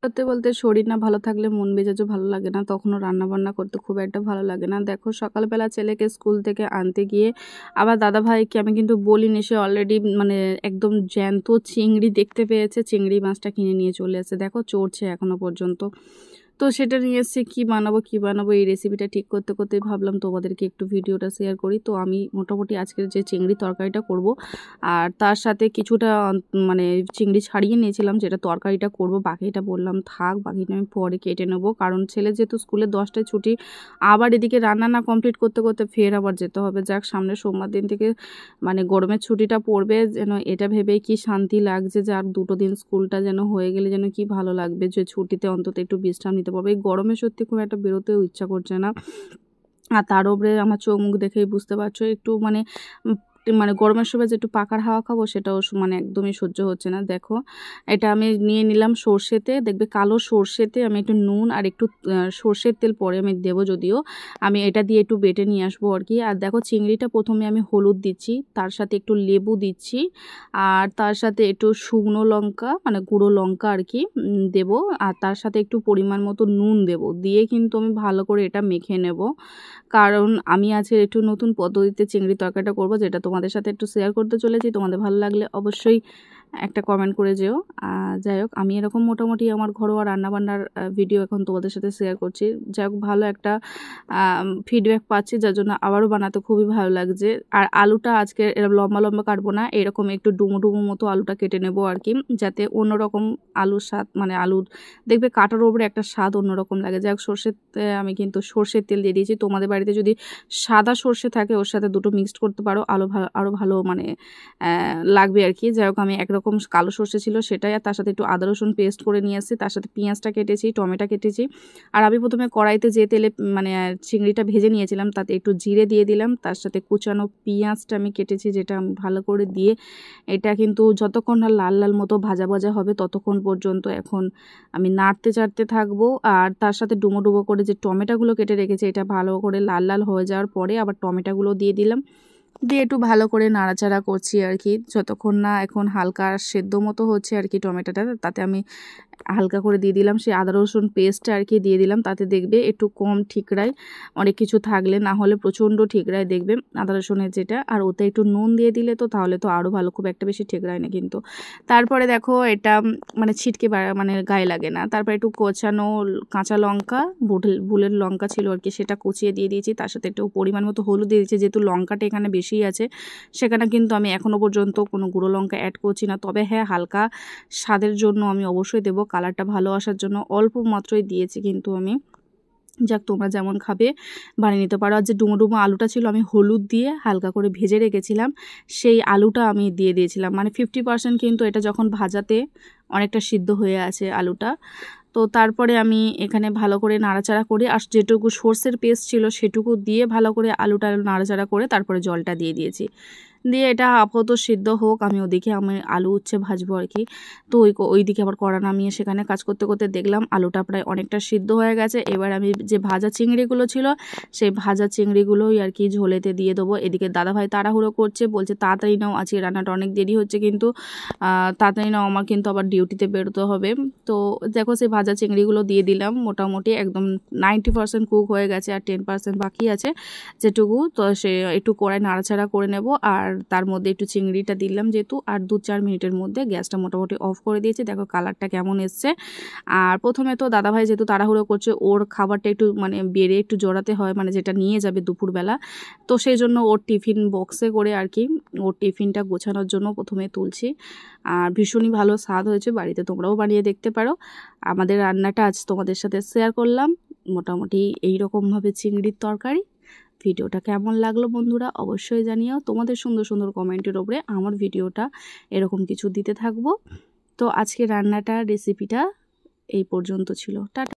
সত্যি বলতে শরীর না ভালো থাকলে মন মেজাজও ভালো লাগে না, তখনও রান্নাবান্না করতে খুব একটা ভালো লাগে না। দেখো সকালবেলা ছেলেকে স্কুল থেকে আনতে গিয়ে আবার দাদাভাইকে আমি কিন্তু বলিনি, সে অলরেডি মানে একদম জ্যান্ত চিংড়ি দেখতে পেয়েছে, চিংড়ি মাছটা কিনে নিয়ে চলে এসেছে। দেখো চড়ছে এখনও পর্যন্ত। তো সেটা নিয়ে এসে কী বানাবো এই রেসিপিটা ঠিক করতে করতে ভাবলাম তোমাদেরকে একটু ভিডিওটা শেয়ার করি। তো আমি মোটামুটি আজকের যে চিংড়ি তরকারিটা করব, আর তার সাথে কিছুটা মানে চিংড়ি ছাড়িয়ে নিয়েছিলাম যেটা তরকারিটা করব, বাকিটা বললাম থাক, বাকিটা আমি পরে কেটে নেবো, কারণ ছেলে যেহেতু স্কুলে 10টায় ছুটি, আবার এদিকে রান্না না কমপ্লিট করতে করতে ফের আবার যেতে হবে। যাক, সামনে সোমবার দিন থেকে মানে গরমের ছুটিটা পড়বে, যেন এটা ভেবেই কি শান্তি লাগছে যে আর 2টো দিন স্কুলটা যেন হয়ে গেলে যেন কি ভালো লাগবে, যে ছুটিতে অন্তত একটু বিশ্রাম নিতে পারবো। এই গরমে সত্যি খুব একটা বেরোতেও ইচ্ছা করছে না। আর তার উপরে আমার চোখ মুখ দেখেই বুঝতে পারছো একটু মানে গরমের সময় যে একটু পাখার হাওয়া খাবো সেটাও মানে একদমই সহ্য হচ্ছে না। দেখো এটা আমি নিয়ে নিলাম সর্ষেতে, দেখবে কালো সর্ষেতে আমি একটু নুন আর একটু সর্ষের তেল পরে আমি দেবো, যদিও আমি এটা দিয়ে একটু বেটে নিয়ে আসবো আর কি। আর দেখো চিংড়িটা প্রথমে আমি হলুদ দিচ্ছি, তার সাথে একটু লেবু দিচ্ছি, আর তার সাথে একটু শুকনো লঙ্কা মানে গুঁড়ো লঙ্কা আর কি দেবো, আর তার সাথে একটু পরিমাণ মতো নুন দেবো, দিয়ে কিন্তু আমি ভালো করে এটা মেখে নেব। কারণ আমি আজকে একটু নতুন পদ্ধতিতে চিংড়ি তরকারিটা করব, যেটা তোমাদের সাথে একটু শেয়ার করতে চলেছি। তোমাদের ভালো লাগলে অবশ্যই একটা কমেন্ট করে যেও। যাই হোক, আমি এরকম মোটামুটি আমার ঘরোয়া রান্নাবান্নার ভিডিও এখন তোমাদের সাথে শেয়ার করছি। যাই হোক, ভালো একটা ফিডব্যাক পাচ্ছি, যার জন্য আবারও বানাতে খুবই ভালো লাগছে। আর আলুটা আজকে এরকম লম্বা লম্বা কাটবো না, এরকম একটু ডুমো ডুমো মতো আলুটা কেটে নেব আর কি, যাতে অন্যরকম আলুর স্বাদ, মানে আলুর দেখবে কাটার উপরে একটা স্বাদ অন্যরকম লাগে। যাই হোক, আমি কিন্তু সর্ষের তেল দিয়ে দিয়েছি। তোমাদের বাড়িতে যদি সাদা সর্ষে থাকে ওর সাথে দুটো মিক্সড করতে পারো, আরও ভালো মানে লাগবে আর কি। যাই হোক, আমি একরকম কালো সর্ষে ছিল সেটাই, আর তার সাথে একটু আদা রসুন পেস্ট করে নিয়ে আসছি, তার সাথে পেঁয়াজটা কেটেছি, টমেটো কেটেছি। আর আমি প্রথমে কড়াইতে যে তেলে মানে চিংড়িটা ভেজে নিয়েছিলাম তাতে একটু জিরে দিয়ে দিলাম, তার সাথে কুচানো পেঁয়াজটা আমি কেটেছি, যেটা আমি ভালো করে দিয়ে এটা কিন্তু যতক্ষণ না লাল লাল মতো ভাজা ভাজা হবে ততক্ষণ পর্যন্ত এখন আমি নাড়তে চাড়তে থাকবো। আর তার সাথে ডুমো ডুমো করে যে টমেটোগুলো কেটে রেখেছি, এটা ভালো করে লাল লাল হয়ে যাওয়ার পরে আবার টমেটোগুলো দিয়ে দিলাম, দিয়ে একটু ভালো করে নাড়াচাড়া করছি আর কি, যতক্ষণ না এখন হালকা সেদ্ধ মতো হচ্ছে আর কি টমেটোটা। তাতে আমি হালকা করে দিয়ে দিলাম সেই আদা রসুন পেস্টটা আর কি দিয়ে দিলাম, তাতে দেখবে একটু কম ঠিকরায়, অনেক কিছু থাকলে, না হলে প্রচণ্ড ঠিকরায় দেখবে আদা রসুনের যেটা। আর ওতে একটু নুন দিয়ে দিলে তো তাহলে তো আরও ভালো, খুব একটা বেশি ঠিকরায় না কিন্তু। তারপরে দেখো এটা মানে ছিটকে মানে গায়ে লাগে না। তারপরে একটু কোচানো কাঁচা লঙ্কা, বুলের লঙ্কা ছিল আর কি, সেটা কুচিয়ে দিয়ে দিয়েছি, তার সাথে একটু পরিমাণ মতো হলুদ দিয়ে দিয়েছি, যেহেতু লঙ্কাটা এখানে বেশি আছে সেখানে কিন্তু আমি এখনও পর্যন্ত কোনো গুঁড়ো লঙ্কা অ্যাড করছি না। তবে হ্যাঁ, হালকা স্বাদের জন্য আমি অবশ্যই দেবো, কালারটা ভালো আসার জন্য অল্প মাত্রই দিয়েছি কিন্তু আমি। যাক, তোমরা যেমন খাবে বানিয়ে নিতে পারো। আর যে ডুমো ডুমো আলুটা ছিল আমি হলুদ দিয়ে হালকা করে ভেজে রেখেছিলাম, সেই আলুটা আমি দিয়ে দিয়েছিলাম, মানে 50% কিন্তু এটা যখন ভাজাতে অনেকটা সিদ্ধ হয়ে আছে আলুটা। তো তারপরে আমি এখানে ভালো করে নাড়াচাড়া করে, আর যেটুকু সর্ষের পেস্ট ছিল সেটুকু দিয়ে ভালো করে আলুটা নাড়াচাড়া করে তারপরে জলটা দিয়ে দিয়েছি, দিয়ে এটা আপাতত সিদ্ধ হোক, আমি ওদিকে আমি আলু উচ্ছে ভাজবো আর কি। তো ওইদিকে আবার কড়া নামিয়ে সেখানে কাজ করতে করতে দেখলাম আলুটা প্রায় অনেকটা সিদ্ধ হয়ে গেছে। এবার আমি যে ভাজা চিংড়িগুলো ছিল সেই ভাজা চিংড়িগুলোই আর কি ঝোলেতে দিয়ে দেবো। এদিকে দাদাভাই তাড়াহুড়ো করছে, বলছে তাড়াতাড়ি নাও, আজকে রান্নাটা অনেক দেরি হচ্ছে কিন্তু, তাড়াতাড়ি নাও, আমার কিন্তু আবার ডিউটিতে বেরোতে হবে। তো দেখো সেই ভাজা চিংড়িগুলো দিয়ে দিলাম, মোটামুটি একদম 90% কুক হয়ে গেছে, আর 10% বাকি আছে যেটুকু, তো সে একটু কড়াই নাড়াচাড়া করে নেব। আর তার মধ্যে একটু চিংড়িটা দিলাম যেহেতু, আর 2-4 মিনিটের মধ্যে গ্যাসটা মোটামুটি অফ করে দিয়েছি। দেখো কালারটা কেমন এসছে। আর প্রথমে তো দাদাভাই যেহেতু তাড়াহুড়ো করছে, ওর খাবারটা একটু মানে বেড়ে একটু জোড়াতে হয়, মানে যেটা নিয়ে যাবে দুপুরবেলা, তো সেই জন্য ওর টিফিন বক্সে করে আর কি ওর টিফিনটা গোছানোর জন্য প্রথমে তুলছি। আর ভীষণই ভালো স্বাদ হয়েছে, বাড়িতে তোমরাও বানিয়ে দেখতে পারো। আমাদের রান্নাটা আজ তোমাদের সাথে শেয়ার করলাম, মোটামুটি এইরকমভাবে চিংড়ির তরকারি। ভিডিওটা কেমন লাগলো বন্ধুরা অবশ্যই জানিও, তোমাদের সুন্দর সুন্দর কমেন্টের ওপরে আমার ভিডিওটা এরকম কিছু দিতে থাকবো। তো আজকে রান্নাটা রেসিপিটা এই পর্যন্ত ছিল। টাটা।